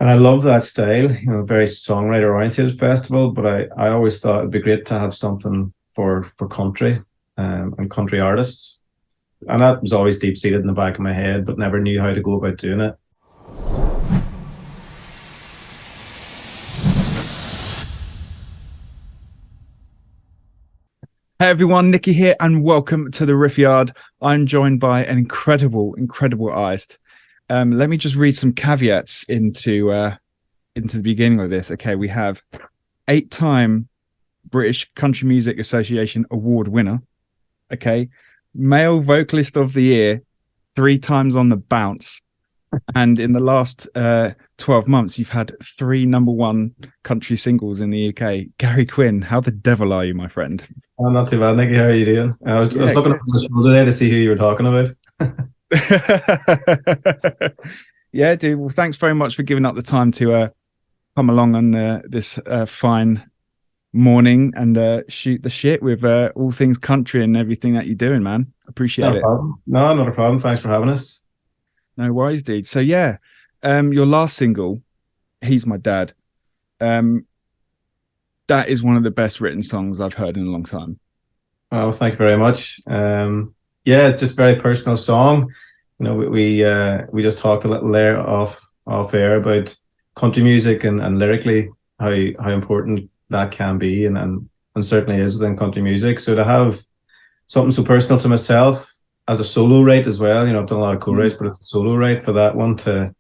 And I love that style, very songwriter oriented festival. But I always thought it'd be great to have something for country and country artists. And that was always deep seated in the back of my head, but never knew how to go about doing it. Hey everyone, Nikki here, and welcome to the Riff Yard. I'm joined by an incredible artist. Let me just read some caveats into the beginning of this. Okay, we have 8-time British Country Music Association award winner. Okay, male vocalist of the year, 3 times on the bounce, and in the last 12 months, you've had 3 #1 country singles in the UK. Gary Quinn, how the devil are you, my friend? I'm not too bad, Nikki. How are you doing? I was looking up the shoulder there to see who you were talking about. Yeah, dude. Well, thanks very much for giving up the time to come along on this fine morning and shoot the shit with all things country and everything that you're doing, man. Appreciate Not a it. problem. No, not a problem. Thanks for having us. No worries, dude. So yeah, your last single, "He's My Dad," that is one of the best written songs I've heard in a long time. Oh, thank you very much. Yeah, just very personal song. We just talked a little there off air about country music and lyrically how important that can be and certainly is within country music. So to have something so personal to myself as a solo write as well, I've done a lot of co-writes, but it's a solo write for that one to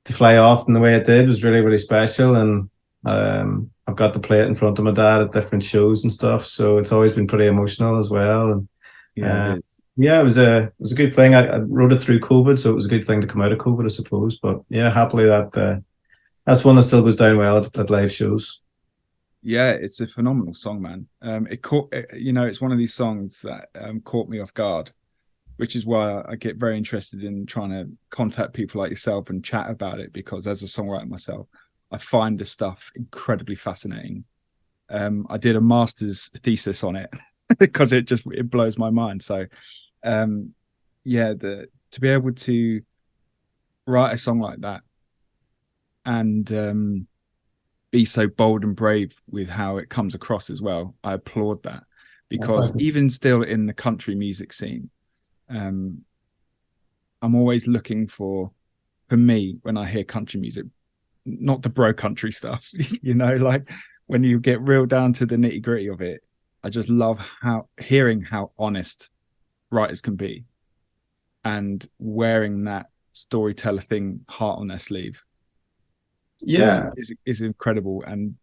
fly off in the way it did was really special. And I've got to play it in front of my dad at different shows and stuff, so it's always been pretty emotional as well. And it is. Yeah, it was a good thing. I wrote it through COVID, so it was a good thing to come out of COVID, I suppose. But yeah, happily that's one that still goes down well at live shows. Yeah, it's a phenomenal song, man. It's one of these songs that caught me off guard, which is why I get very interested in trying to contact people like yourself and chat about it, because as a songwriter myself, I find this stuff incredibly fascinating. I did a master's thesis on it because it blows my mind. So, to be able to write a song like that and be so bold and brave with how it comes across as well, I applaud that, because even still in the country music scene, I'm always looking for me, when I hear country music, not the bro country stuff, like when you get real down to the nitty gritty of it, I just love hearing how honest writers can be and wearing that storyteller thing heart on their sleeve. Yeah, is incredible. And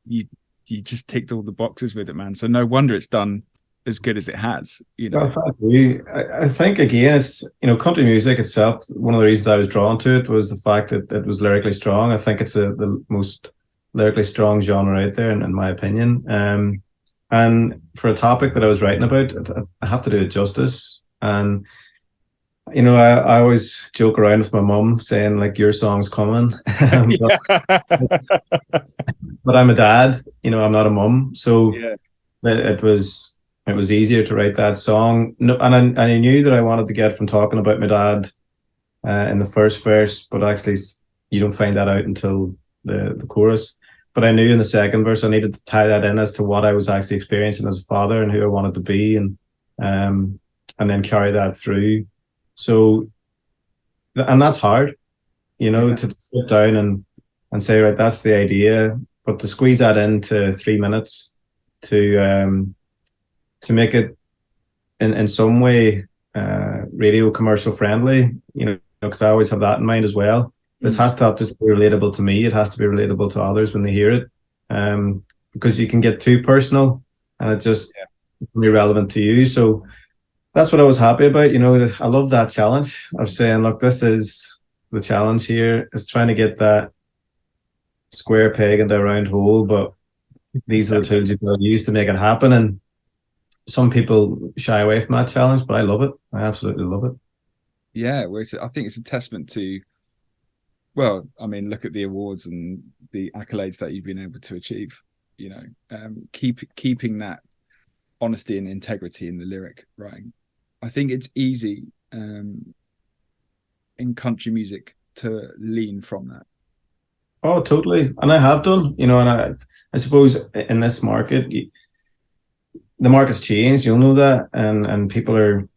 you just ticked all the boxes with it, man. So no wonder it's done as good as it has. Well, thank you. I think again, it's country music itself. One of the reasons I was drawn to it was the fact that it was lyrically strong. I think it's the most lyrically strong genre out there, in my opinion. And for a topic that I was writing about, I have to do it justice. And I always joke around with my mum saying like, "Your song's coming," but I'm a dad. I'm not a mum, so Yeah. it was easier to write that song. No, and I knew that I wanted to get from talking about my dad in the first verse, but actually you don't find that out until the chorus. But I knew in the second verse I needed to tie that in as to what I was actually experiencing as a father and who I wanted to be, and then carry that through. So, and that's hard, to sit down and say, right, that's the idea, but to squeeze that into 3 minutes to make it in some way radio commercial friendly, because I always have that in mind as well. This has to just be relatable to me. It has to be relatable to others when they hear it, because you can get too personal and it just be relevant to you. So that's what I was happy about. I love that challenge of saying, look, this is the challenge here, is trying to get that square peg into a round hole, but these are the tools you've got to use to make it happen. And some people shy away from that challenge, but I love it. I absolutely love it. Yeah, well, I think it's a testament to, well, I mean, look at the awards and the accolades that you've been able to achieve. Keeping that honesty and integrity in the lyric writing. I think it's easy in country music to lean from that. Oh, totally. And I have done, and I suppose in this market, the market's changed, you'll know that. And people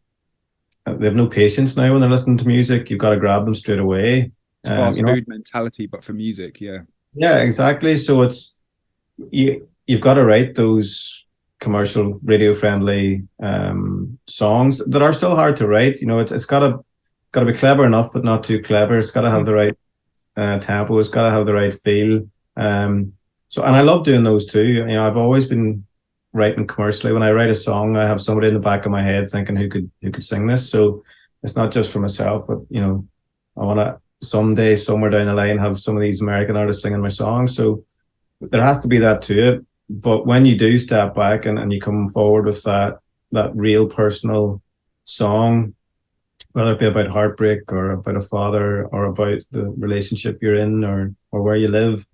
they have no patience now when they're listening to music. You've got to grab them straight away. It's fast food mentality, but for music, yeah. Yeah, exactly. So you've got to write those commercial radio friendly songs that are still hard to write. It's gotta be clever enough, but not too clever. It's got to have the right tempo. It's got to have the right feel. And I love doing those too. I've always been writing commercially. When I write a song, I have somebody in the back of my head thinking who could sing this. So it's not just for myself, but I want to someday, somewhere down the line, have some of these American artists singing my songs. So there has to be that to it. But when you do step back and you come forward with that real personal song, whether it be about heartbreak or about a father or about the relationship you're in or where you live,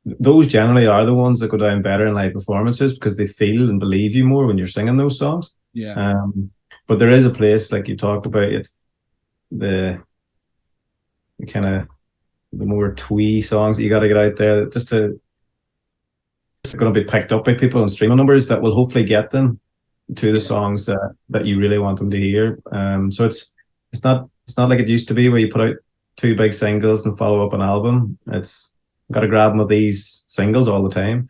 those generally are the ones that go down better in live performances because they feel and believe you more when you're singing those songs. Yeah. But there is a place, like you talked about it, the kind of the more twee songs that you got to get out there just to it's going to be picked up by people on streaming numbers that will hopefully get them to the songs that you really want them to hear. So it's not like it used to be where you put out two big singles and follow up an album. It's got to grab them with these singles all the time.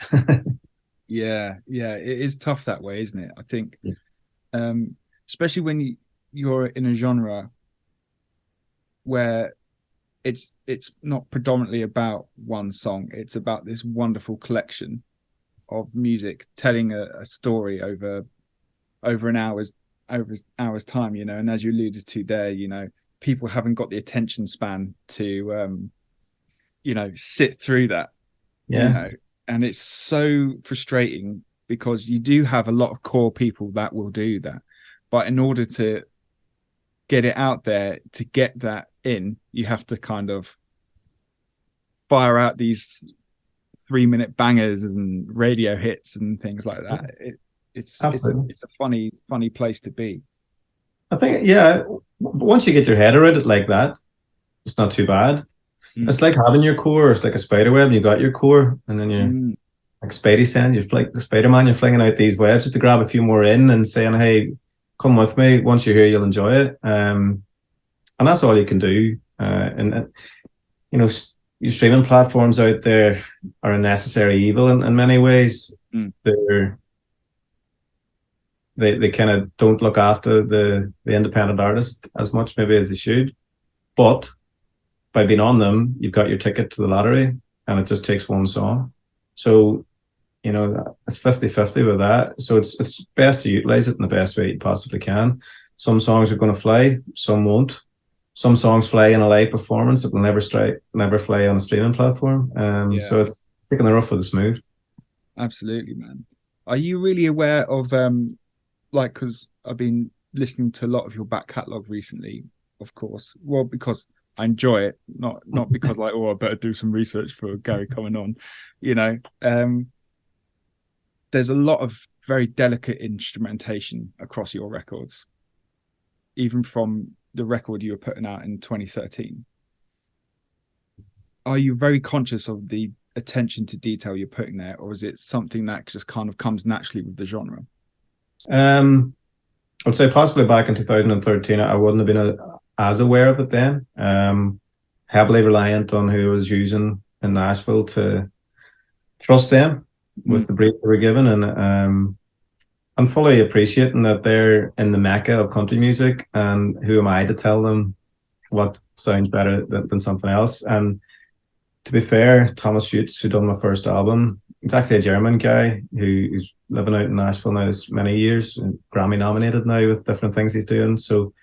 Yeah, it is tough that way, isn't it? I think, especially when you're in a genre where it's not predominantly about one song. It's about this wonderful collection of music telling a story over an hour's time, and as you alluded to there, people haven't got the attention span to sit through that. And it's so frustrating because you do have a lot of core people that will do that, but in order to get it out there, to get that in, you have to kind of fire out these 3-minute bangers and radio hits and things like that. It's a funny place to be. I think, once you get your head around it like that, it's not too bad. It's like having your core. It's like a spider web. You got your core, and then you're like Spidey sense. You're like the Spider-Man. You're flinging out these webs just to grab a few more in and saying, "Hey, come with me. Once you're here, you'll enjoy it." And that's all you can do. Your streaming platforms out there are a necessary evil in many ways. They kind of don't look after the independent artist as much maybe as they should, but by being on them, you've got your ticket to the lottery, and it just takes one song. So, it's 50-50 with that. So it's best to utilize it in the best way you possibly can. Some songs are going to fly, some won't. Some songs fly in a live performance. It will never fly on a streaming platform. So it's taking the rough with the smooth. Absolutely, man. Are you really aware of because I've been listening to a lot of your back catalogue recently, of course. Well, because I enjoy it, not because I better do some research for Gary coming on. There's a lot of very delicate instrumentation across your records, even from the record you were putting out in 2013. Are you very conscious of the attention to detail you're putting there, or is it something that just kind of comes naturally with the genre? I would say possibly back in 2013, I wouldn't have been as aware of it then. Heavily reliant on who I was using in Nashville to trust them with the brief they were given, and I'm fully appreciating that they're in the mecca of country music, and who am I to tell them what sounds better than something else? And to be fair, Thomas Schutz, who done my first album, he's actually a German guy who's living out in Nashville now this many years, and Grammy nominated now with different things he's doing. So,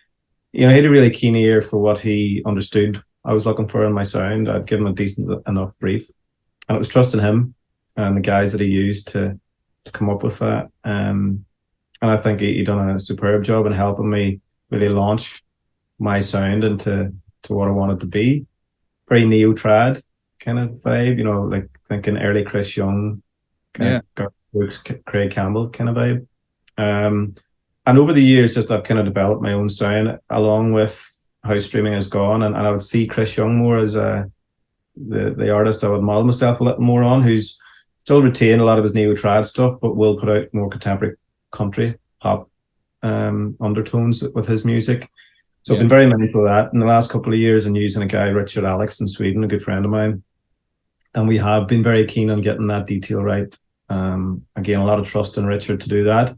he had a really keen ear for what he understood I was looking for in my sound. I'd given him a decent enough brief, and it was trusting him and the guys that he used to come up with that. And I think he done a superb job in helping me really launch my sound into what I wanted to be. Very neo-trad kind of vibe, like thinking early Chris Young, kind of Craig Campbell kind of vibe. And over the years, I've kind of developed my own sound along with how streaming has gone, and I would see Chris Young more as a the artist I would model myself a little more on, who's still retain a lot of his neo trad stuff, but will put out more contemporary country pop undertones with his music. So I've been very mindful of that in the last couple of years, and using a guy, Richard Alex in Sweden, a good friend of mine. And we have been very keen on getting that detail right. Again, a lot of trust in Richard to do that.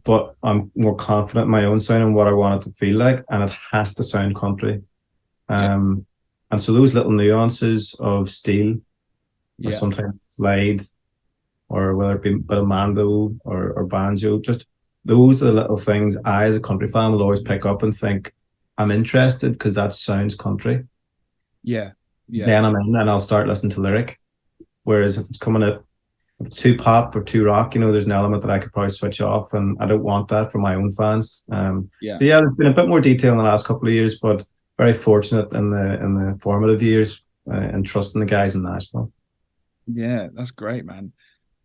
But I'm more confident in my own sound and what I want it to feel like, and it has to sound country. And so those little nuances of steel, or sometimes slide, or whether it be a bit of mando or banjo, just those are the little things I, as a country fan, will always pick up and think, I'm interested because that sounds country. Yeah. Then I'm in and I'll start listening to lyric. Whereas if it's coming at, if it's too pop or too rock, there's an element that I could probably switch off, and I don't want that for my own fans. So there's been a bit more detail in the last couple of years, but very fortunate in the formative years and trusting the guys in Nashville. Yeah, that's great, man.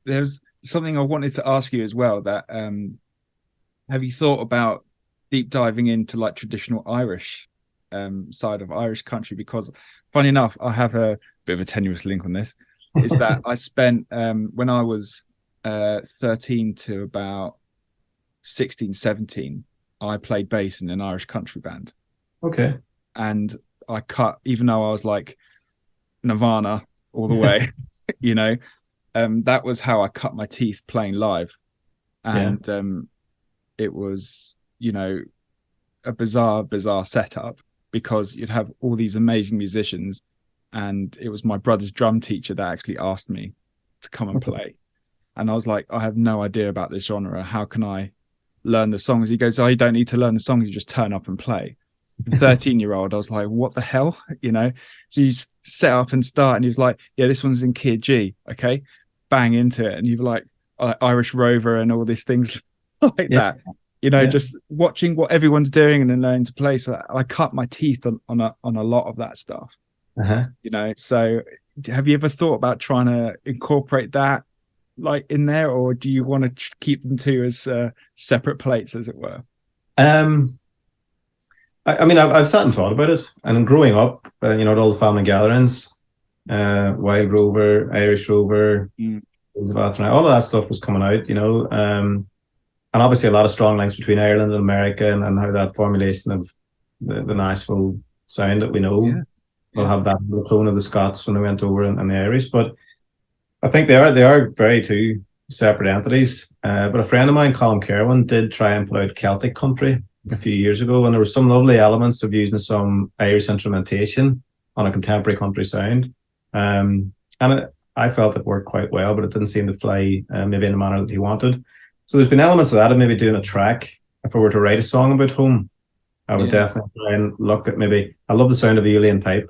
There's something I wanted to ask you as well, that have you thought about deep diving into like traditional Irish side of Irish country? Because funny enough, I have a bit of a tenuous link on this. Is that I spent when I was 13 to about 16, 17, I played bass in an Irish country band. Okay. And I cut, even though I was like Nirvana all the way, that was how I cut my teeth playing live. And it was, a bizarre setup, because you'd have all these amazing musicians, and it was my brother's drum teacher that actually asked me to come and play. And I was like, I have no idea about this genre. How can I learn the songs? He goes, oh, you don't need to learn the songs. You just turn up and play. 13-year-old, I was like, what the hell? So you set up and start, and he was like, yeah, this one's in key of G. Okay. Bang into it. And you're like, Irish Rover and all these things like that. Just watching what everyone's doing and then learning to play. So I cut my teeth on a lot of that stuff. So have you ever thought about trying to incorporate that like in there, or do you want to keep them two as separate plates, as it were? I've sat and thought about it, and growing up, at all the family gatherings, Wild Rover, Irish Rover, all of that stuff was coming out, and obviously a lot of strong links between Ireland and America, and how that formulation of the Nashville sound that we know will have that tone of the Scots when they went over, and the Irish. But I think they are very two separate entities. But a friend of mine, Colin Kerwin, did try and put out Celtic country a few years ago, and there were some lovely elements of using some Irish instrumentation on a contemporary country sound. I felt it worked quite well, but it didn't seem to fly maybe in the manner that he wanted. So there's been elements of that, of maybe doing a track. If I were to write a song about home, I would definitely try and look at maybe, I love the sound of the Uilleann pipe.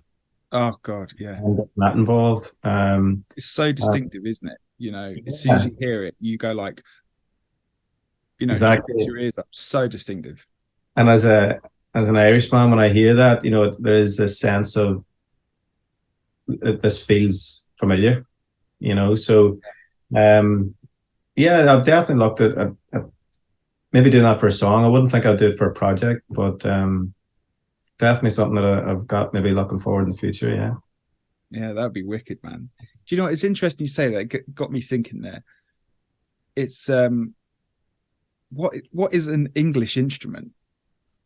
Oh God, yeah. And that involved. It's so distinctive, isn't it? As soon as you hear it, you go like, exactly. Your ears up. So distinctive. And as an Irishman, when I hear that, there is a sense of this feels familiar, So, I've definitely looked at maybe doing that for a song. I wouldn't think I'd do it for a project, but definitely something that I've got maybe looking forward in the future. Yeah, that'd be wicked, man. Do you know, it's interesting you say that. It got me thinking there. It's what is an English instrument?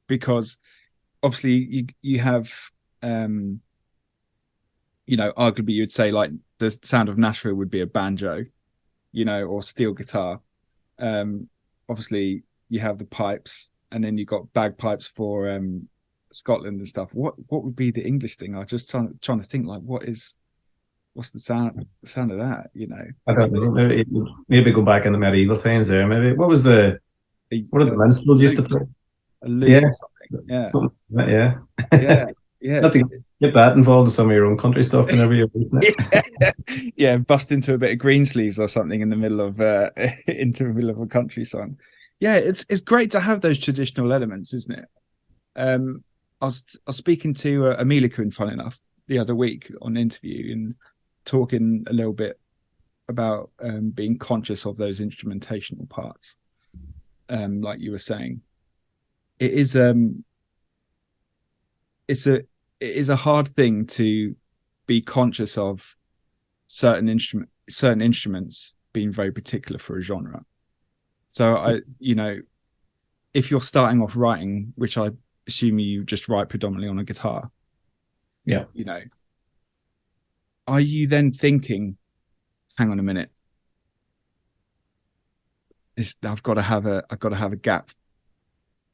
Because obviously you have arguably you'd say like the sound of Nashville would be a banjo, or steel guitar. Obviously you have the pipes, and then you got bagpipes for Scotland and stuff. What would be the English thing? I was just trying to think, like, what's the sound of that? I don't know. Maybe go back in the medieval times there. Maybe what did the minstrels used to play? A lute or something. Yeah. Something like that, yeah. Yeah. Not to get that involved in some of your own country stuff whenever you're bust into a bit of Greensleeves or something in the middle of a country song. Yeah, it's great to have those traditional elements, isn't it? I was speaking to Amelia Quinn, funny enough, the other week on an interview, and talking a little bit about being conscious of those instrumentational parts. Like you were saying, it is a hard thing to be conscious of certain instruments being very particular for a genre. So if you're starting off writing, which I assume you just write predominantly on a guitar, yeah, are you then thinking, hang on a minute, I've got to have a gap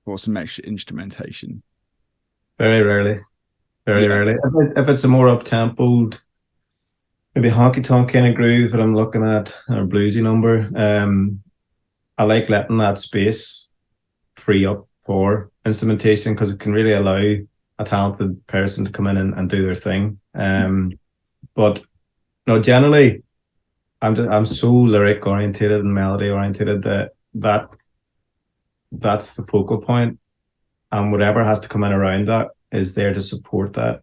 for some extra instrumentation? very rarely. Very rarely. If it's a more up-tempoed, maybe honky-tonk kind of groove that I'm looking at, or a bluesy number, I like letting that space free up for instrumentation, because it can really allow a talented person to come in and do their thing. But no, generally, I'm so lyric orientated and melody orientated that that's the focal point, and whatever has to come in around that is there to support that.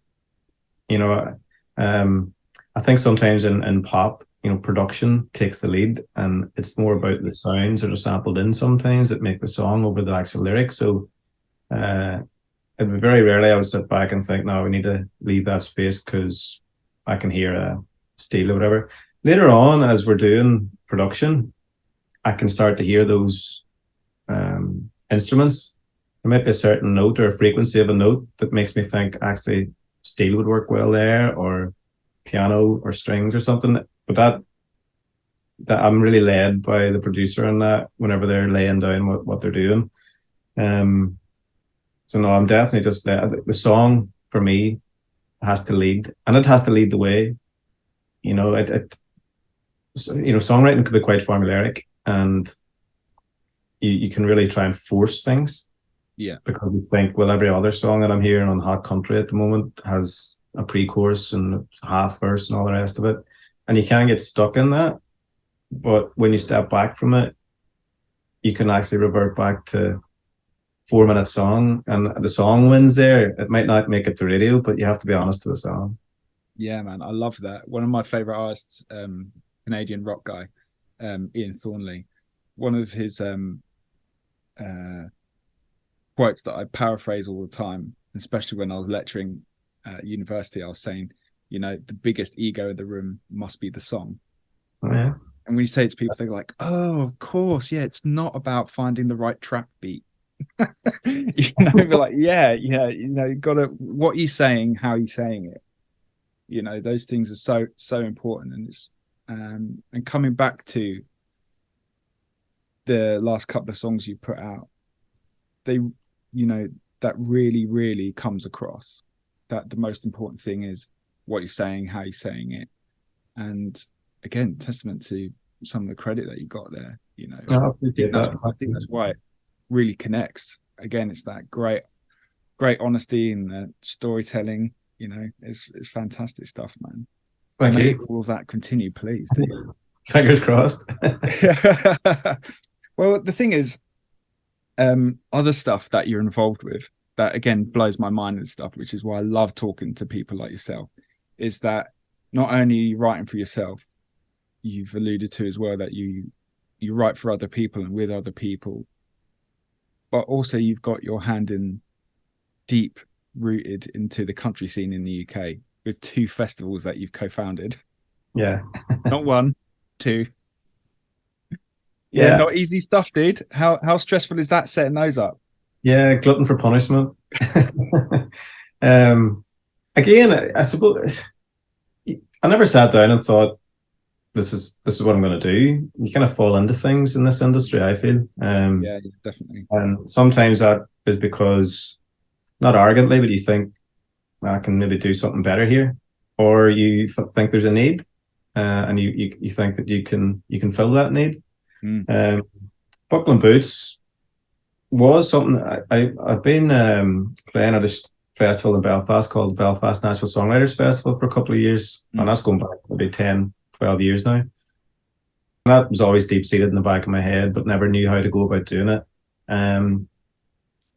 I think sometimes in pop, production takes the lead, and it's more about the sounds that are sampled in sometimes that make the song over the actual lyrics. So very rarely I would sit back and think, no, we need to leave that space because I can hear a steel or whatever. Later on, as we're doing production, I can start to hear those instruments. There might be a certain note or a frequency of a note that makes me think actually steel would work well there, or piano or strings or something. But that I'm really led by the producer on that whenever they're laying down what they're doing. So no, I'm definitely just the song for me has to lead, and it has to lead the way. Songwriting can be quite formulaic, and you can really try and force things. Yeah. Because you think, well, every other song that I'm hearing on Hot Country at the moment has a pre-chorus and a half verse and all the rest of it. And you can get stuck in that. But when you step back from it, you can actually revert back to 4-minute song, and the song wins there. It might not make it to radio, but you have to be honest to the song. Yeah, man, I love that. One of my favorite artists, Canadian rock guy, Ian Thornley, one of his quotes that I paraphrase all the time, especially when I was lecturing at university, I was saying, the biggest ego in the room must be the song. Oh, yeah. And when you say it to people, they're like, oh, of course, yeah, it's not about finding the right trap beat. Be like, yeah, you gotta, what you're saying, how you're saying it. Those things are so important. And it's and coming back to the last couple of songs you put out, they that really, really comes across that the most important thing is what you're saying, how you're saying it. And again, testament to some of the credit that you got there. I think that's why it really connects. Again, it's that great honesty and storytelling. It's fantastic stuff, man. Thank you. All of that continue, please. Fingers crossed. Well, the thing is, other stuff that you're involved with that again blows my mind and stuff, which is why I love talking to people like yourself, is that not only are you writing for yourself, you've alluded to as well that you write for other people and with other people, but also you've got your hand in deep rooted into the country scene in the UK with 2 festivals that you've co-founded. Yeah. Not 1, 2. Yeah, not easy stuff, dude. How stressful is that setting those up? Yeah, glutton for punishment. Again, I suppose I never sat down and thought this is what I'm going to do. You kind of fall into things in this industry, I feel. Yeah, definitely. And sometimes that is because, not arrogantly, but you think I can maybe do something better here, or you think there's a need, and you think that you can fill that need. Buckle and Boots was something I've been playing at a festival in Belfast called Belfast National Songwriters Festival for a couple of years, and that's going back maybe 10, 12 years now. And that was always deep seated in the back of my head, but never knew how to go about doing it.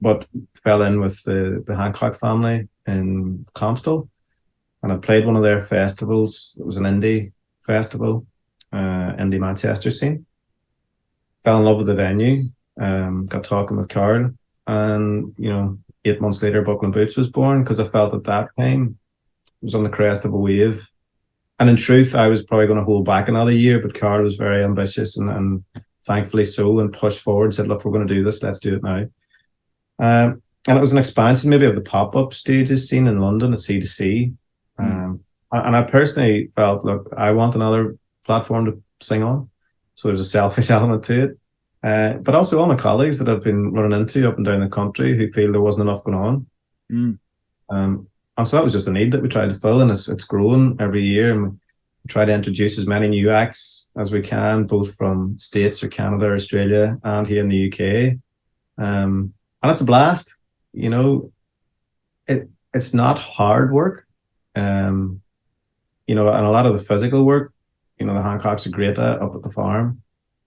But fell in with the Hancock family in Comstill, and I played one of their festivals. It was an indie festival, indie Manchester scene. Fell in love with the venue, got talking with Carl, and 8 months later Buckle and Boots was born, because I felt at that time was on the crest of a wave. And in truth, I was probably going to hold back another year, but Carl was very ambitious and thankfully so, and pushed forward, said, look, we're going to do this, let's do it now. And it was an expansion maybe of the pop-up stages scene in London at C2C. And I personally felt, look, I want another platform to sing on. So there's a selfish element to it. But also all my colleagues that I've been running into up and down the country who feel there wasn't enough going on. And so that was just a need that we tried to fill, and it's growing every year. And we try to introduce as many new acts as we can, both from States or Canada or Australia and here in the UK. And it's a blast. You know, it's not hard work. You know, and a lot of the physical work, you know, the Hancocks are great at up at the farm.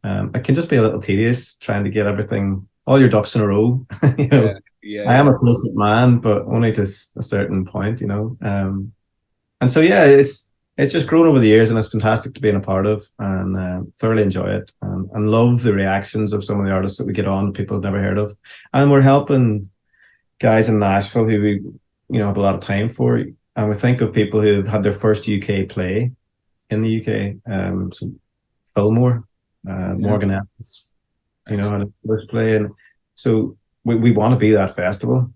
It can just be a little tedious trying to get everything, all your ducks in a row. You know, I am a patient man, but only to a certain point, you know. And so, yeah, it's just grown over the years, and it's fantastic to be in a part of, and thoroughly enjoy it, and love the reactions of some of the artists that we get on, people have never heard of. And we're helping guys in Nashville who we, you know, have a lot of time for. And we think of people who have had their first UK play in the UK. So Fillmore, Morgan Evans, you know, had a first play. And so we want to be that festival.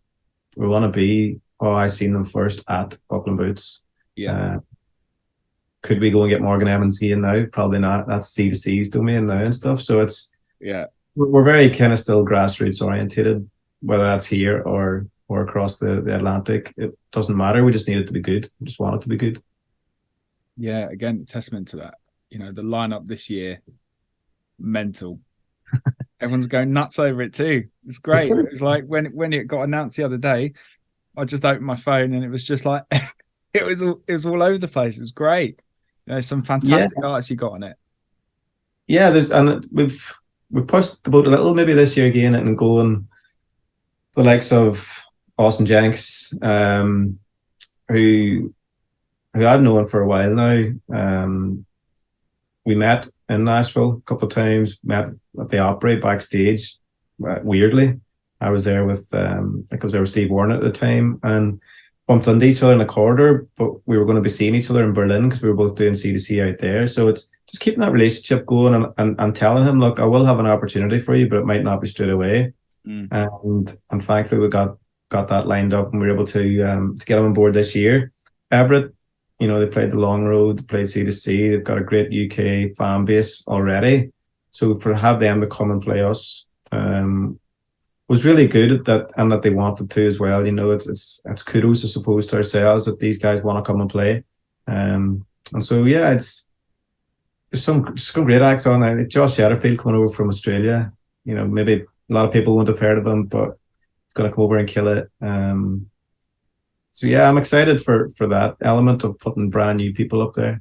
We want to be, I seen them first at Buckland Boots. Could we go and get Morgan Evans in now? Probably not. That's C2C's domain now and stuff. So it's, we're very kind of still grassroots orientated, whether that's here or across the Atlantic. It doesn't matter. We just need it to be good. We just want it to be good. Yeah, again, testament to that. You know, the lineup this year, mental. Everyone's going nuts over it too. It's great. It was like when it got announced the other day, I just opened my phone and it was just like it was all over the place. It was great. You know, some fantastic artists you got on it. Yeah, we've pushed the boat a little maybe this year again and going the likes of Austin Jenks, who I've known for a while now. We met in Nashville a couple of times, met at the Opry backstage, weirdly. I was there with, I think I was there with Steve Warren at the time, and bumped into each other in a corridor, but we were going to be seeing each other in Berlin because we were both doing C2C out there. So it's just keeping that relationship going and telling him, look, I will have an opportunity for you, but it might not be straight away. And thankfully we got that lined up and we were able to get him on board this year. Everett, you know, they played the Long Road, they played C2C, they've got a great UK fan base already. So for have them to come and play us was really good at that, and that they wanted to as well. You know, it's kudos, I suppose, to ourselves that these guys want to come and play. And so yeah, there's some great acts on there. Josh Shetterfield coming over from Australia. You know, maybe a lot of people wouldn't have heard of him, but he's going to come over and kill it. So yeah, I'm excited for that element of putting brand new people up there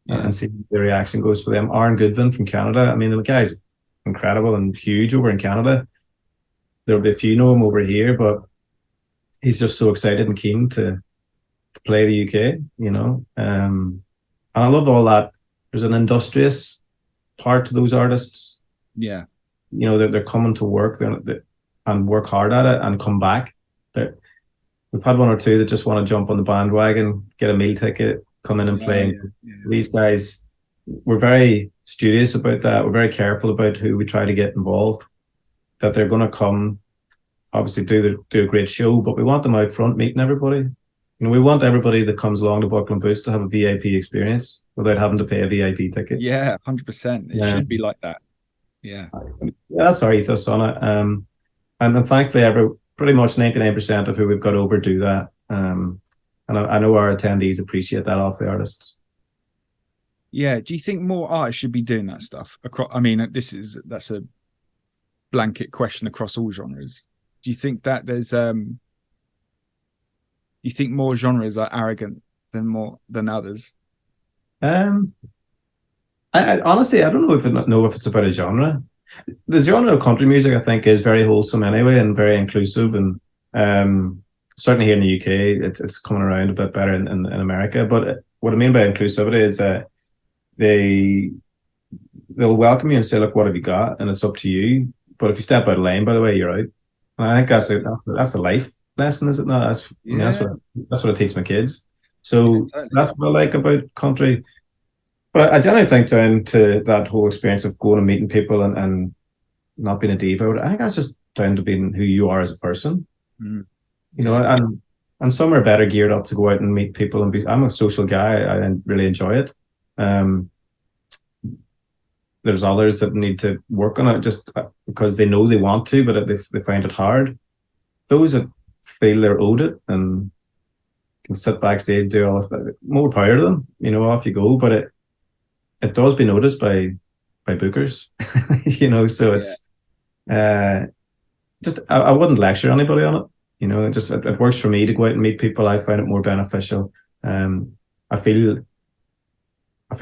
and see the reaction goes for them. Aaron Goodwin from Canada. I mean, the guy's incredible and huge over in Canada. There'll be a few know him over here, but he's just so excited and keen to play the UK, you know. And I love all that. There's an industrious part to those artists. Yeah. You know, they're coming to work and work hard at it and come back. We've had one or two that just want to jump on the bandwagon, get a meal ticket, come in and play. These guys, we're very studious about that. We're very careful about who we try to get involved, that they're going to come, obviously do a great show, but we want them out front meeting everybody. You know, we want everybody that comes along to Buckland Boots to have a VIP experience without having to pay a VIP ticket. Yeah, 100%. It should be like that. Yeah, that's our ethos on it. And thankfully, pretty much 99% of who we've got over do that. And I know our attendees appreciate that off the artists. Yeah. Do you think more artists should be doing that stuff? I mean, that's a blanket question across all genres. Do you think that there's you think more genres are arrogant than others? I honestly, I don't know if it's about a genre. The genre of country music, I think, is very wholesome anyway and very inclusive, and certainly here in the UK, it's coming around a bit better in America. But what I mean by inclusivity is that they'll welcome you and say, "Look, what have you got?" And it's up to you. But if you step out of line, by the way, you're out. And I think that's a life lesson, is it not? That's what I teach my kids. So totally. that's what I like about country. But I generally think down to that whole experience of going and meeting people and not being a diva. I think that's just down to being who you are as a person. Mm. You know, and some are better geared up to go out and meet people and be. I'm a social guy. I really enjoy it. Um, there's others that need to work on it just because they know they want to, but they find it hard. Those that feel they're owed it and can sit backstage, do all this, more power to them. You know, off you go. But it does be noticed by bookers. You know, so it's just I wouldn't lecture anybody on it. You know, it works for me to go out and meet people. I find it more beneficial. I feel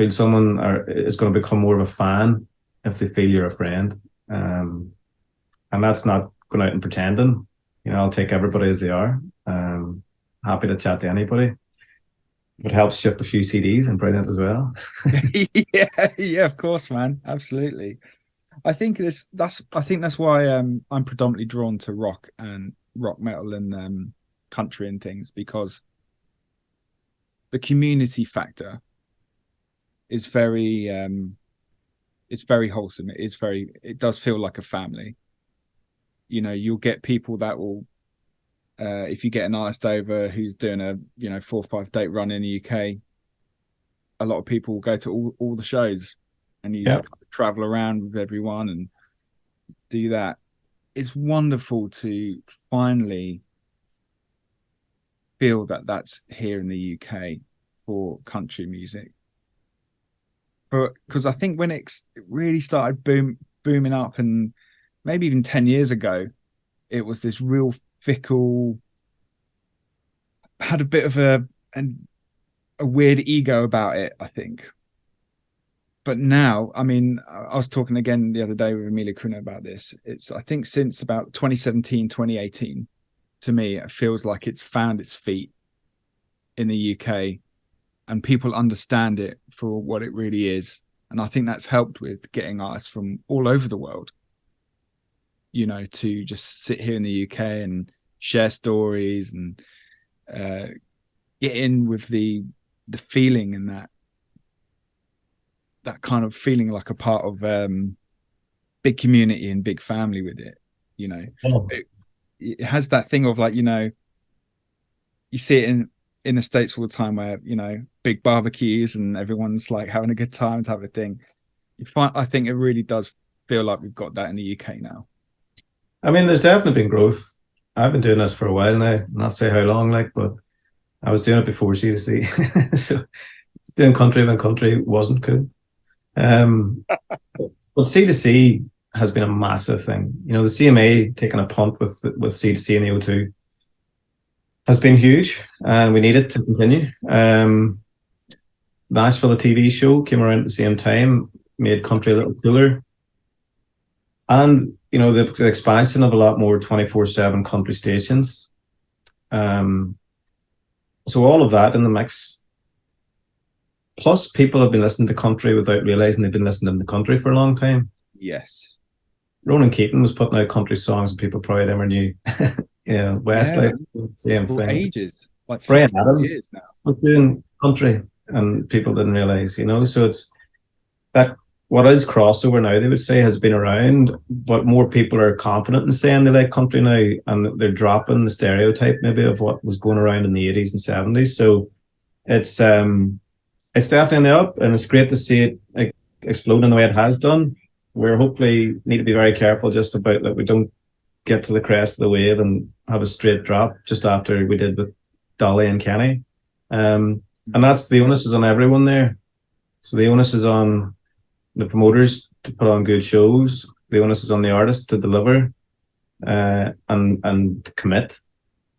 someone is going to become more of a fan if they feel you're a friend. And that's not going out and pretending. You know, I'll take everybody as they are. Happy to chat to anybody. If it helps shift a few CDs, and brilliant as well. Yeah, of course, man. Absolutely. I think that's why I'm predominantly drawn to rock metal and country and things, because the community factor is very it's very wholesome. It does feel like a family. You know, you'll get people that will if you get an artist over who's doing a 4 or 5 date run in the UK, a lot of people will go to all the shows, and you travel around with everyone and do that. It's wonderful to finally feel that that's here in the UK for country music. But because I think when it really started booming up, and maybe even 10 years ago, it was this real fickle, had a bit of a weird ego about it, I think. But now, I mean, I was talking again the other day with Amelia Crino about this. I think since about 2017, 2018, to me, it feels like it's found its feet in the UK, and people understand it for what it really is. And I think that's helped with getting artists from all over the world, you know, to just sit here in the UK and share stories and get in with the feeling, and that kind of feeling like a part of big community and big family with it. You know, it has that thing of, like, you know, you see it in the States all the time, where, you know, big barbecues and everyone's like having a good time type of thing. I think it really does feel like we've got that in the UK now. I mean, there's definitely been growth. I've been doing this for a while now. Not say how long, like, but I was doing it before C2C. So doing country when country wasn't cool. But C2C has been a massive thing. You know, the CMA taking a punt with C2C and the O2 has been huge, and we need it to continue. Nashville, the TV show, came around at the same time, made country a little cooler. And, you know, the expansion of a lot more 24/7 country stations. So all of that in the mix. Plus, people have been listening to country without realizing they've been listening to country for a long time. Yes. Ronan Keating was putting out country songs and people probably never knew. Yeah, Westlife, same for thing. ages, like Brian Adams years now, was doing country and people didn't realize, you know. So it's that what is crossover now, they would say, has been around, but more people are confident in saying they like country now, and they're dropping the stereotype maybe of what was going around in the 80s and 70s. So it's definitely on the up, and it's great to see it like exploding the way it has done. We're hopefully need to be very careful just about that we don't get to the crest of the wave and have a straight drop just after we did with Dolly and Kenny. And that's the onus is on everyone there. So the onus is on the promoters to put on good shows. The onus is on the artists to deliver and commit.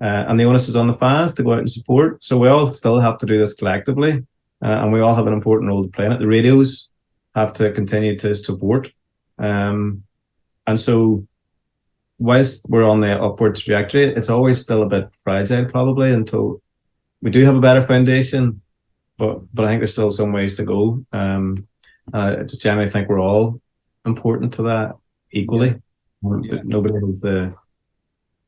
And the onus is on the fans to go out and support. So we all still have to do this collectively, and we all have an important role to play in it. The radios have to continue to support. And so whilst we're on the upward trajectory, it's always still a bit fragile probably until we do have a better foundation. But I think there's still some ways to go. I just generally think we're all important to that equally. Yeah. Nobody has the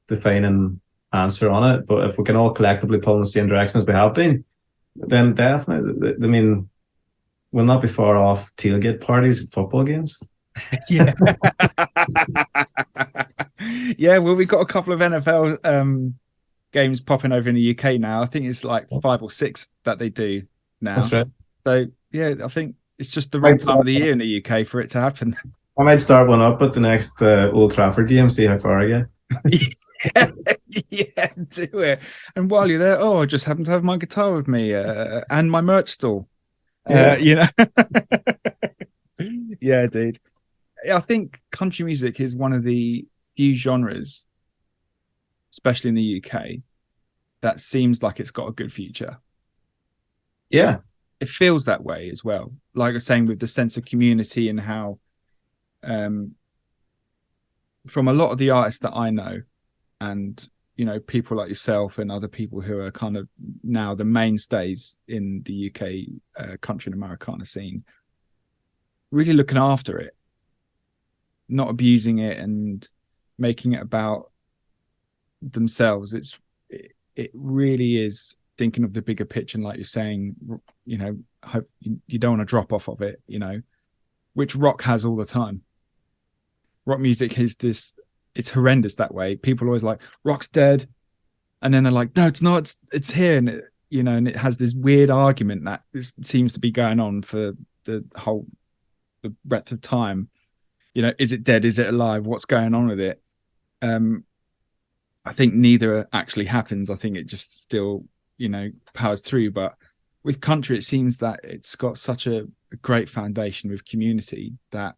defining answer on it, but if we can all collectively pull in the same direction as we have been, then definitely, I mean, we'll not be far off tailgate parties at football games. Yeah. Yeah, well, we've got a couple of NFL games popping over in the UK now. I think it's like 5 or 6 that they do now. That's right. So yeah, I think it's just the right time of the year in the UK for it to happen. I might start one up at the next Old Trafford game, see how far I get. Yeah, yeah, do it. And while you're there, I just happen to have my guitar with me and my merch store. Yeah. You know. Yeah, dude. I think country music is one of the few genres, especially in the UK, that seems like it's got a good future. Yeah. It feels that way as well. Like I was saying, with the sense of community and how, from a lot of the artists that I know, and people like yourself and other people who are kind of now the mainstays in the UK country and Americana scene, really looking after it, not abusing it and making it about themselves. It really is thinking of the bigger picture, and like you're saying, hope you don't want to drop off of it, which rock has all the time. Rock music is this, it's horrendous that way. People are always like, rock's dead, and then they're like, no, it's not, it's here. And and it has this weird argument that seems to be going on for the breadth of time. Is it dead? Is it alive? What's going on with it? I think neither actually happens. I think it just still, powers through. But with country, it seems that it's got such a great foundation with community that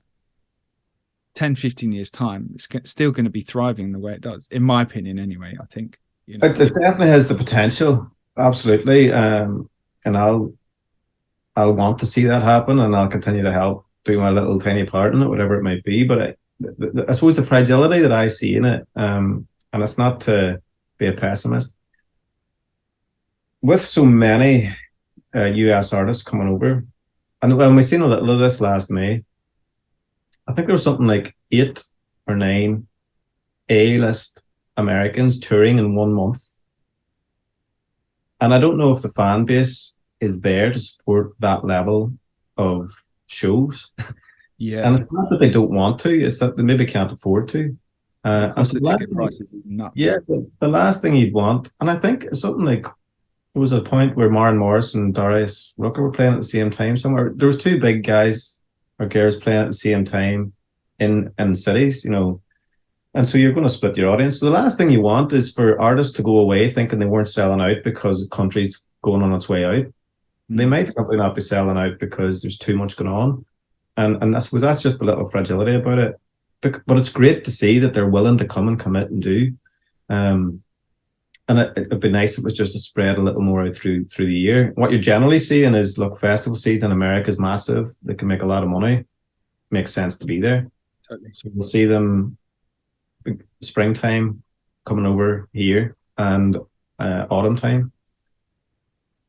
10, 15 years time, it's still going to be thriving the way it does, in my opinion, anyway. I think, It definitely has the potential. Absolutely. And I'll want to see that happen, and I'll continue to help do my little tiny part in it, whatever it might be. But I suppose the fragility that I see in it, and it's not to be a pessimist, with so many US artists coming over, and when we seen a little of this last May, I think there was something like 8 or 9 A-list Americans touring in 1 month. And I don't know if the fan base is there to support that level of shows. Yeah. And it's not that they don't want to, it's that they maybe can't afford to. And so the ticket prices is nuts. Yeah, the last thing you'd want, and I think something like, there was a point where Maren Morris and Darius Rucker were playing at the same time somewhere. There was 2 big guys or girls playing at the same time in cities, and so you're going to split your audience. So the last thing you want is for artists to go away thinking they weren't selling out because the country's going on its way out. They might simply not be selling out because there's too much going on. And I suppose that's just a little fragility about it. But it's great to see that they're willing to come and commit and do. And it'd be nice if it was just to spread a little more out through the year. What you're generally seeing is, look, festival season in America is massive. They can make a lot of money. Makes sense to be there. Totally. So we'll see them springtime coming over here, and autumn time.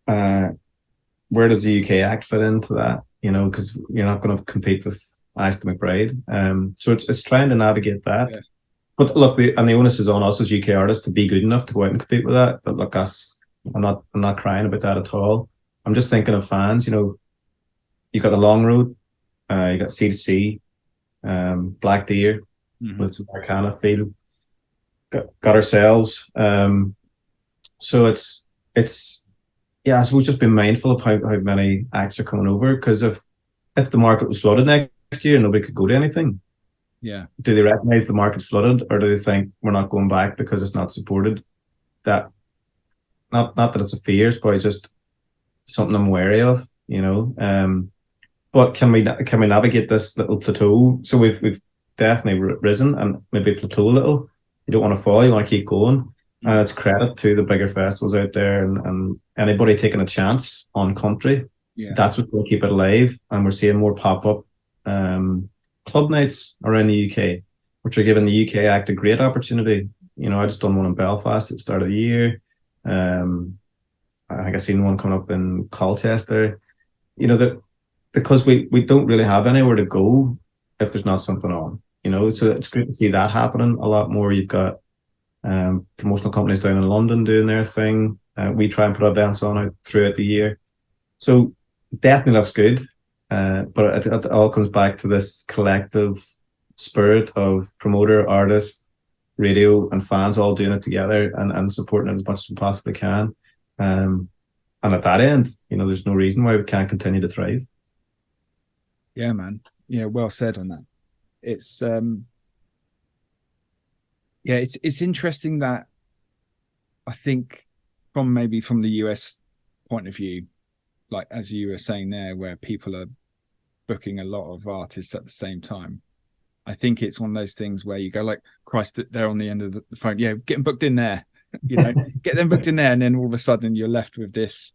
Where does the UK act fit into that? Because you're not going to compete with Aston McBride. So it's trying to navigate that. Yeah. But look, the onus is on us as UK artists to be good enough to go out and compete with that. But look, I'm not crying about that at all. I'm just thinking of fans. You got the Long Road, you got C2C, Black Deer, with some Americana feel. Got ourselves. So it's yeah, I suppose just be mindful of how many acts are coming over, because if the market was flooded next year, nobody could go to anything. Yeah. Do they recognize the market's flooded, or do they think we're not going back because it's not supported? That not that it's a fear, it's probably just something I'm wary of, But can we navigate this little plateau? So we've definitely risen and maybe plateau a little. You don't want to fall, you want to keep going. And it's credit to the bigger festivals out there and anybody taking a chance on country. Yeah. That's what's going to keep it alive. And we're seeing more pop-up club nights around the UK, which are giving the UK act a great opportunity. I just done one in Belfast at the start of the year. I think I seen one coming up in Colchester. That because we don't really have anywhere to go if there's not something on. So it's great to see that happening a lot more. You've got promotional companies down in London doing their thing. We try and put events on out throughout the year. So definitely looks good, but it all comes back to this collective spirit of promoter, artist, radio, and fans all doing it together and supporting it as much as we possibly can. And at that end, there's no reason why we can't continue to thrive. Yeah, man. Yeah, well said on that. It's it's interesting that I think from the US point of view, like as you were saying there, where people are booking a lot of artists at the same time. I think it's one of those things where you go like, Christ, they're on the end of the phone. Yeah, get them booked in there. Get them booked in there, and then all of a sudden you're left with this.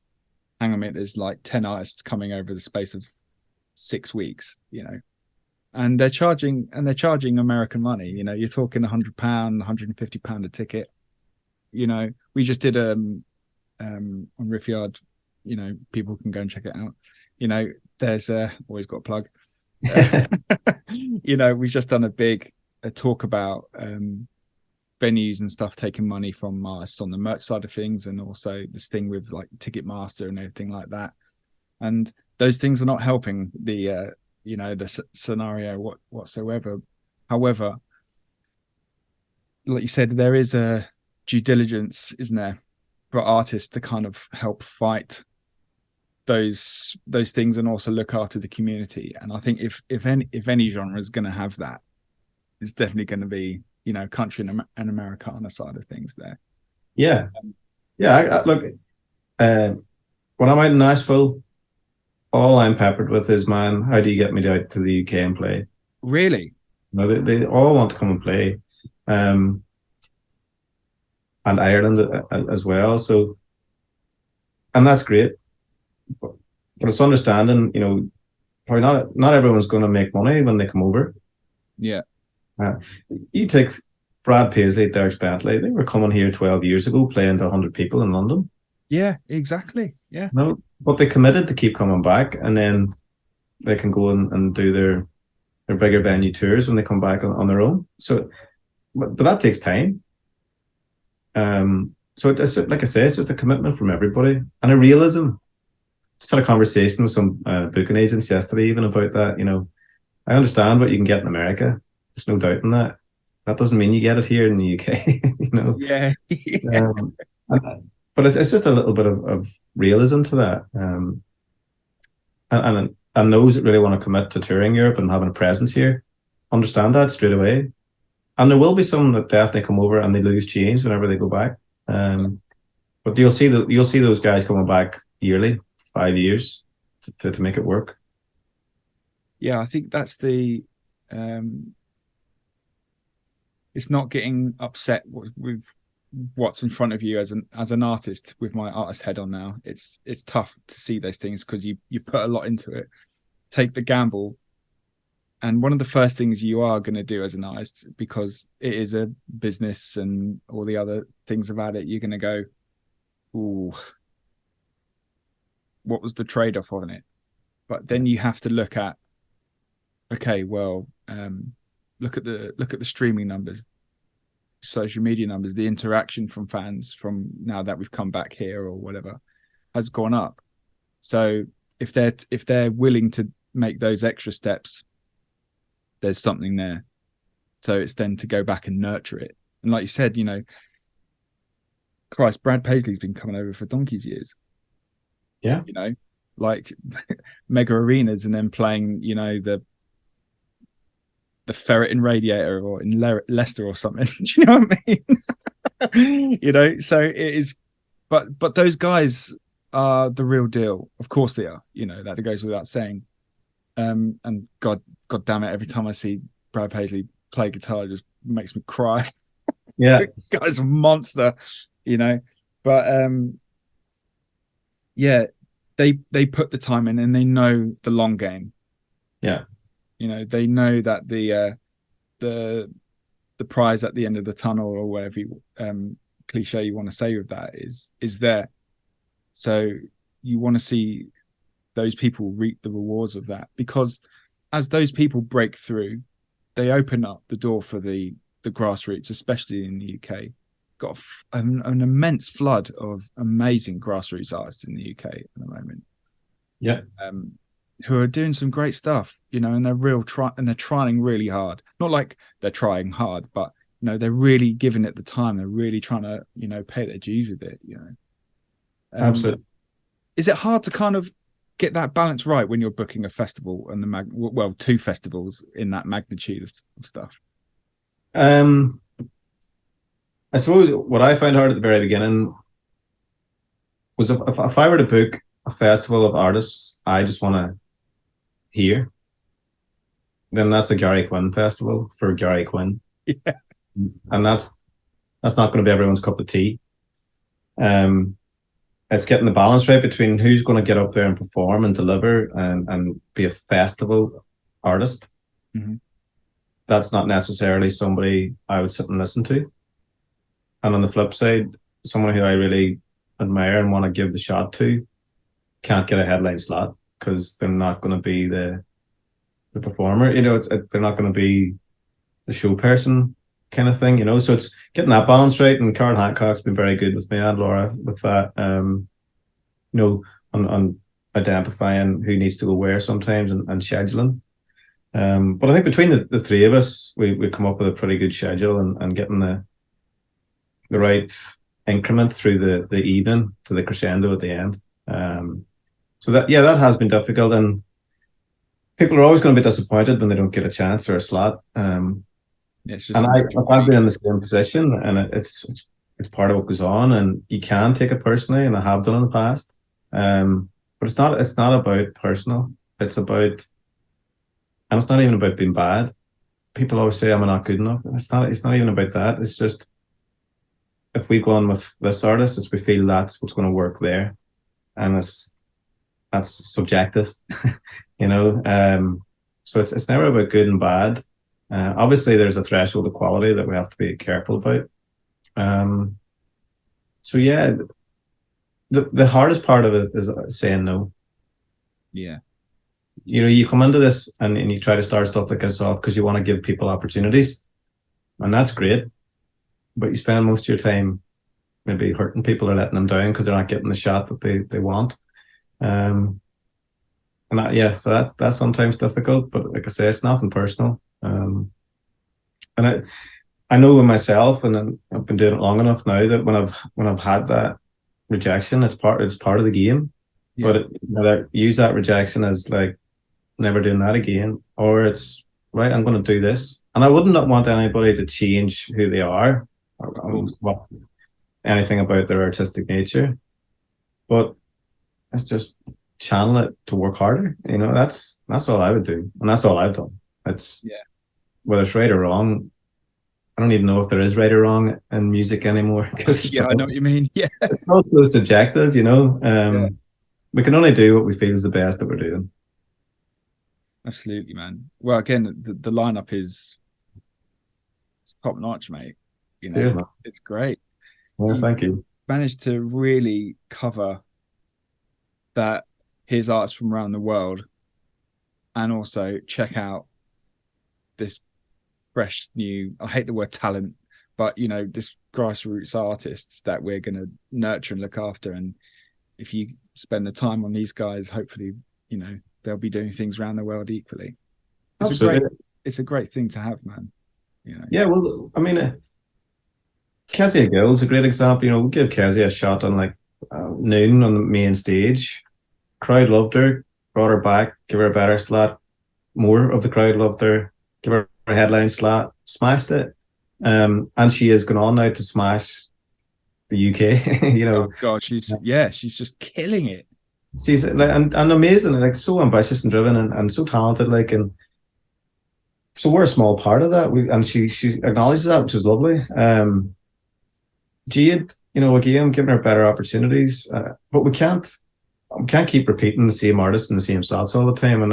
Hang on a minute, there's like 10 artists coming over the space of 6 weeks. And they're charging American money. You're talking £100, £150 a ticket. We just did on Riff Yard. People can go and check it out. There's always got a plug. We've just done a talk about venues and stuff taking money from artists on the merch side of things, and also this thing with like Ticketmaster and everything like that. And those things are not helping the scenario whatsoever. However, like you said, there is a due diligence, isn't there, for artists to kind of help fight those things and also look after the community. And I think if any genre is going to have that, it's definitely going to be country and Americana side of things there. Yeah. Look, when I'm out in Nashville, all I'm peppered with is, man, how do you get me out to the UK and play? Really? They all want to come and play, and Ireland as well. So, and that's great. But it's understanding, probably not everyone's going to make money when they come over. Yeah. You take Brad Paisley, Derek Bentley. They were coming here 12 years ago, playing to 100 people in London. Yeah, exactly. Yeah. No, but they committed to keep coming back, and then they can go and do their bigger venue tours when they come back on their own. So, but that takes time. So it's like I say, it's just a commitment from everybody and a realism. Just had a conversation with some booking agents yesterday, even about that. I understand what you can get in America. There's no doubt in that. That doesn't mean you get it here in the UK. Yeah. But it's just a little bit of realism to that. And those that really want to commit to touring Europe and having a presence here understand that straight away. And there will be some that definitely come over and they lose change whenever they go back. But you'll see those guys coming back yearly, 5 years to make it work. Yeah, I think that's the it's not getting upset with what's in front of you as an artist. With my artist head on now, it's tough to see those things because you put a lot into it, take the gamble, and one of the first things you are going to do as an artist, because it is a business and all the other things about it, you're going to go, ooh, what was the trade-off on it? But then you have to look at, okay, well, look at the streaming numbers, social media numbers, the interaction from fans from now that we've come back here or whatever has gone up. So if they're willing to make those extra steps, there's something there. So it's then to go back and nurture it. And like you said, Christ, Brad Paisley's been coming over for donkey's years. Yeah. Like mega arenas, and then playing, the Ferret in Radiator or in Leicester or something. Do you know what I mean? So it is, but those guys are the real deal. Of course they are. That goes without saying. And God damn it, every time I see Brad Paisley play guitar, it just makes me cry. Yeah. The guy's a monster, But yeah, they put the time in and they know the long game. Yeah. They know that the prize at the end of the tunnel, or whatever cliche you want to say with that, is there. So you want to see those people reap the rewards of that, because as those people break through, they open up the door for the grassroots, especially in the UK. Got an immense flood of amazing grassroots artists in the UK at the moment. Yeah, who are doing some great stuff, you know, and they're trying really hard. Not like they're trying hard, but you know, they're really giving it the time. They're really trying to, you know, pay their dues with it, you know. absolutely. Is it hard to kind of get that balance right when you're booking a festival and two festivals in that magnitude of stuff? Um, I suppose what I found hard at the very beginning was if I were to book a festival of artists I just want to hear, then that's a Gary Quinn festival for Gary Quinn, Yeah. and that's not going to be everyone's cup of tea. Um, it's getting the balance right between who's going to get up there and perform and deliver and be a festival artist. Mm-hmm. That's not necessarily somebody I would sit and listen to. And on the flip side, someone who I really admire and want to give the shot to can't get a headline slot because they're not going to be the performer. You know, they're not going to be the show person kind of thing. You know, so it's getting that balance right. And Carl Hancock's been very good with me and Laura with that. You know, on identifying who needs to go where sometimes and scheduling. But I think between the three of us, we come up with a pretty good schedule and getting the right increment through the evening to the crescendo at the end. So that has been difficult, and people are always going to be disappointed when they don't get a chance or a slot. It's just And I've been in the same position, and it's part of what goes on, and you can take it personally, and I have done in the past. But it's not about personal. It's about, and it's not even about being bad. People always say I'm not good enough. It's not even about that. It's just if we go on with this artist, it's we feel that's what's going to work there, and that's subjective, you know. So it's never about good and bad. Obviously, there's a threshold of quality that we have to be careful about. So yeah, the hardest part of it is saying no. Yeah. You know, you come into this and you try to start stuff like this off because you want to give people opportunities, and that's great. But you spend most of your time maybe hurting people or letting them down because they're not getting the shot that they want. So that's sometimes difficult. But like I say, it's nothing personal. And I know with myself, and I've been doing it long enough now that when I've had that rejection, it's part of the game. Yeah. But I use that rejection as like never doing that again, or it's right. I'm going to do this, and I wouldn't want anybody to change who they are, or anything about their artistic nature. But it's just channel it to work harder. You know, that's all I would do, and that's all I've done. It's whether it's right or wrong. I don't even know if there is right or wrong in music anymore because I know what you mean. Yeah, it's also subjective. You know, we can only do what we feel is the best that we're doing. Absolutely, man. Well, again, the lineup is top notch, mate. You know, Seriously. It's great. Yeah, thank you. Managed to really cover that his arts from around the world, and also check out this fresh new, I hate the word talent, but you know, this grassroots artists that we're going to nurture and look after. And if you spend the time on these guys, hopefully, you know, they'll be doing things around the world equally. It's a great thing to have, man. You know? Yeah, well, I mean, Kezia Gill's a great example. You know, we'll give Kezia a shot on like noon on the main stage. Crowd loved her, brought her back, give her a better slot. More of the crowd loved her, give her a headline slot, smashed it. And she is going on now to smash the UK. You know, oh God, she's just killing it. She's like and amazing, like so ambitious and driven and so talented. Like, and so we're a small part of that. She acknowledges that, which is lovely. Jade, you know, again, giving her better opportunities, but we can't keep repeating the same artists in the same slots all the time, and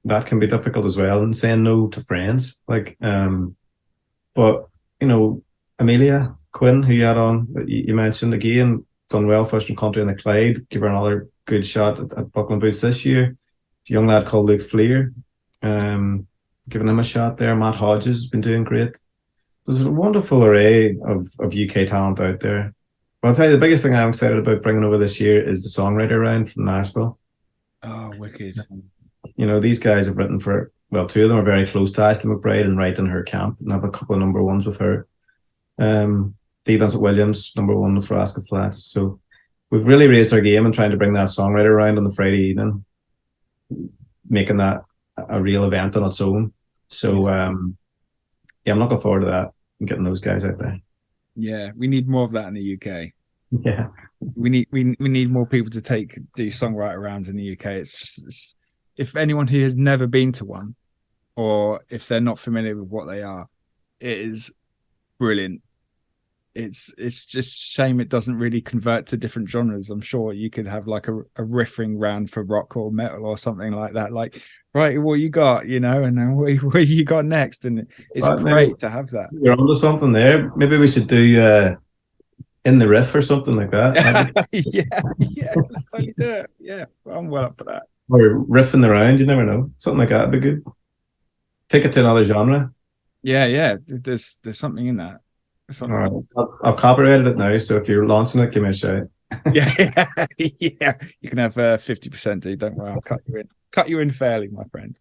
that can be difficult as well. And saying no to friends, like, but you know, Amelia Quinn, who you had on, you mentioned again, done well for Western Country in the Clyde. Give her another good shot at Buckland Boots this year. A young lad called Luke Fleer, giving him a shot there. Matt Hodges has been doing great. There's a wonderful array of UK talent out there. I'll tell you, the biggest thing I'm excited about bringing over this year is the songwriter round from Nashville. Oh, wicked. You know, these guys have written for, well, two of them are very close to Ashley McBride and right in her camp, and have a couple of number ones with her. Dee Vincent Williams, number one with Rascal Flats. So we've really raised our game and trying to bring that songwriter round on the Friday evening, making that a real event on its own. So yeah, I'm looking forward to that and getting those guys out there. Yeah, we need more of that in the UK. Yeah, we need more people to do songwriter rounds in the UK. If anyone who has never been to one, or if they're not familiar with what they are, it is brilliant. It's just shame it doesn't really convert to different genres. I'm sure you could have like a riffing round for rock or metal or something like that. Like, right, what you got, and then what you got next, and it's great to have that. You're onto something there. Maybe we should do in the riff or something like that. yeah, let's totally do it. Yeah, I'm well up for that. Or riffing the round, you never know. Something like that would be good. Take it to another genre. Yeah. There's something in that. All right. I've copyrighted it now, so if you're launching it, give me a shout. yeah. You can have 50%, dude. Don't worry, I'll cut you in fairly, my friend.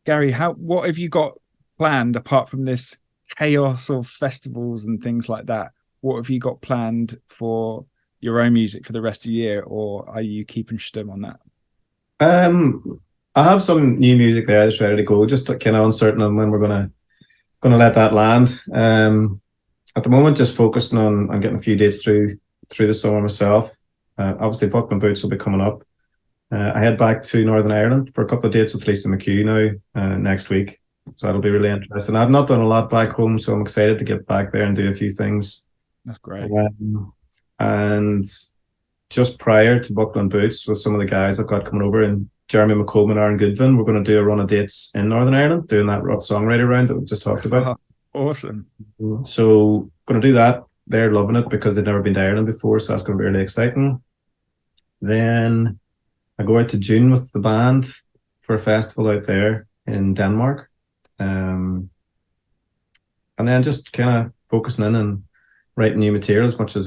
Gary, what have you got planned apart from this chaos of festivals and things like that? What have you got planned for your own music for the rest of the year, or are you keeping stum on that? I have some new music there that's ready to go, just kind of uncertain on when we're gonna let that land. At the moment, just focusing on getting a few dates through the summer myself. Obviously, Buckland Boots will be coming up. I head back to Northern Ireland for a couple of dates with Lisa McHugh now next week, so that'll be really interesting. I've not done a lot back home, so I'm excited to get back there and do a few things. That's great. And just prior to Buckland Boots, with some of the guys I've got coming over, and Jeremy McComb and Aaron Goodwin, we're going to do a run of dates in Northern Ireland, doing that rock songwriter round that we just talked about. Awesome. So going to do that. They're loving it because they've never been to Ireland before, so that's going to be really exciting. Then I go out to June with the band for a festival out there in Denmark. And then just kind of focusing in and writing new material as much as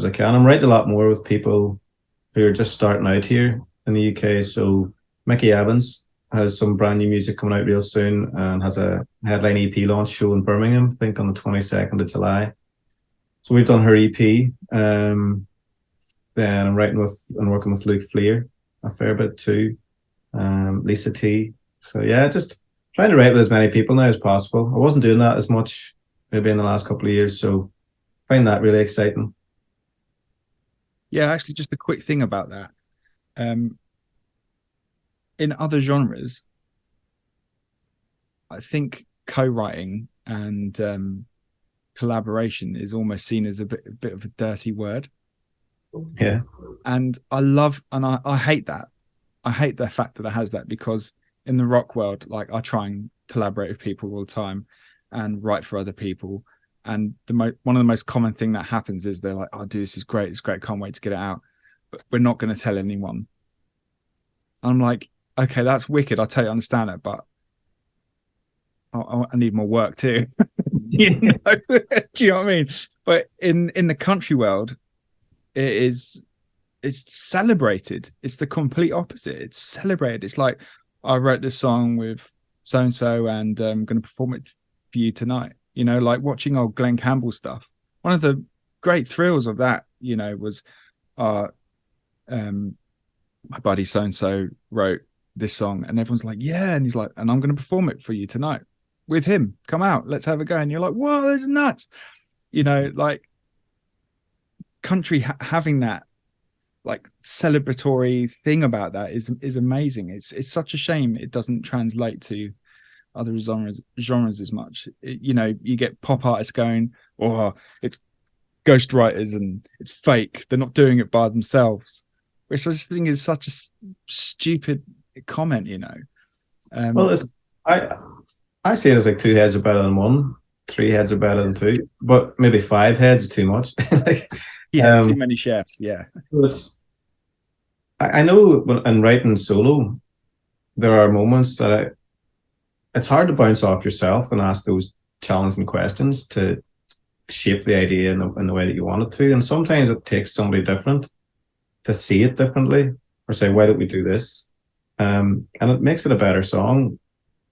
I can. I'm writing a lot more with people who are just starting out here in the UK. So Mickey Evans has some brand new music coming out real soon and has a headline EP launch show in Birmingham, I think on the 22nd of July. So we've done her EP. Then I'm working with Luke Fleer a fair bit too. Lisa T. So yeah, just trying to write with as many people now as possible. I wasn't doing that as much maybe in the last couple of years, so I find that really exciting. Yeah, actually, just a quick thing about that. In other genres, I think co-writing and collaboration is almost seen as a bit of a dirty word. Yeah. And I hate that. I hate the fact that it has that, because in the rock world, like, I try and collaborate with people all the time and write for other people. And one of the most common thing that happens is they're like, "Oh, dude, this is great. It's great. Can't wait to get it out. But we're not going to tell anyone." I'm like, okay, that's wicked. I totally understand it, but I need more work too. Do you know what I mean? But in the country world, it's celebrated. It's the complete opposite. It's celebrated. It's like, I wrote this song with so and so, and I'm going to perform it for you tonight. Like watching old Glenn Campbell stuff. One of the great thrills of that, was my buddy so and so wrote this song, and everyone's like, yeah, and he's like, and I'm going to perform it for you tonight with him. Come out, let's have a go. And you're like, whoa, that's nuts. Like, country having that like celebratory thing about that is amazing. It's such a shame it doesn't translate to other genres as much. You get pop artists going, "Oh, it's ghostwriters and it's fake. They're not doing it by themselves," which I just think is such a stupid comment. Well, I see it as like two heads are better than one, three heads are better than two, but maybe five heads is too much. Too many chefs. Yeah. I know in writing solo, there are moments that it's hard to bounce off yourself and ask those challenging questions to shape the idea in the way that you want it to. And sometimes it takes somebody different to see it differently or say, why don't we do this? And it makes it a better song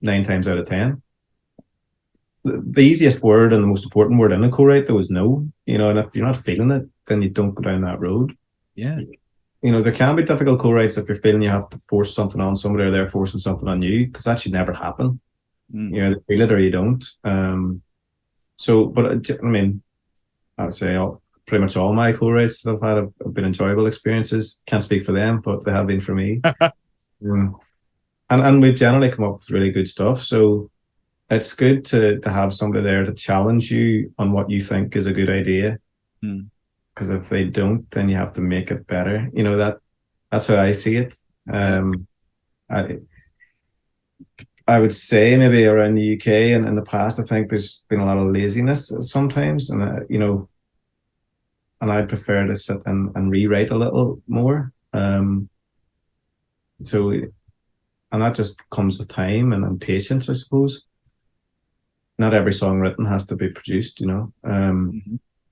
9 times out of 10. The easiest word and the most important word in a co-write though is no. And if you're not feeling it, then you don't go down that road. Yeah. There can be difficult co-writes if you're feeling you have to force something on somebody or they're forcing something on you, because that should never happen. You feel it or you don't. But I mean, I would say pretty much all my co-writes that I've had have been enjoyable experiences. Can't speak for them, but they have been for me. And we've generally come up with really good stuff. So it's good to have somebody there to challenge you on what you think is a good idea. Because if they don't, then you have to make it better. That's how I see it. I would say maybe around the UK and in the past, I think there's been a lot of laziness sometimes, and and I'd prefer to sit and rewrite a little more. And that just comes with time and patience, I suppose. Not every song written has to be produced,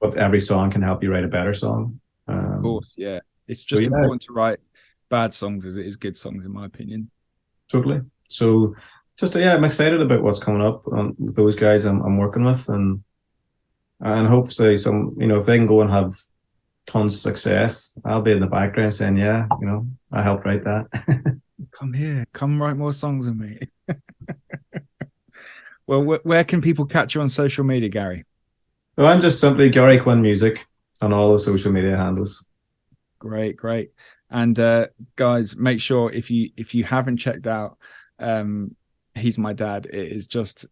but every song can help you write a better song. Of course, yeah. It's just important to write bad songs as it is good songs, in my opinion. Totally. So I'm excited about what's coming up with those guys I'm working with, and hopefully if they can go and have tons of success, I'll be in the background saying, yeah, I helped write that. Come here, come write more songs with me. Well, where can people catch you on social media, Gary? So I'm just simply Gary Quinn Music on all the social media handles. Great. And guys, make sure if you haven't checked out He's My Dad, it is just,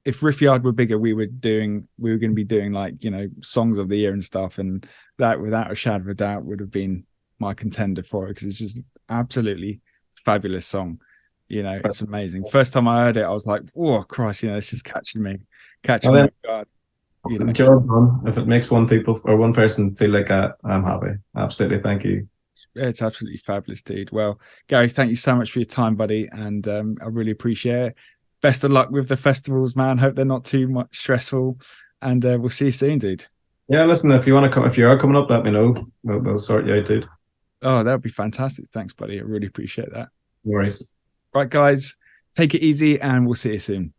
if Riff Yard were bigger, we were going to be doing like, songs of the year and stuff, and that without a shadow of a doubt would have been my contender for it, because it's just absolutely fabulous song. It's amazing. First time I heard it, I was like, oh Christ, this is catching me off guard. Job done. If it makes one person feel like that, I'm happy. Absolutely. Thank you. It's absolutely fabulous, dude. Well, Gary, thank you so much for your time, buddy, and I really appreciate it. Best of luck with the festivals, man. Hope they're not too much stressful, and we'll see you soon, dude. Yeah, listen, if you want to come, if you are coming up, let me know. We'll sort you out, dude. Oh, that would be fantastic. Thanks, buddy. I really appreciate that. No worries. Right, guys, take it easy, and we'll see you soon.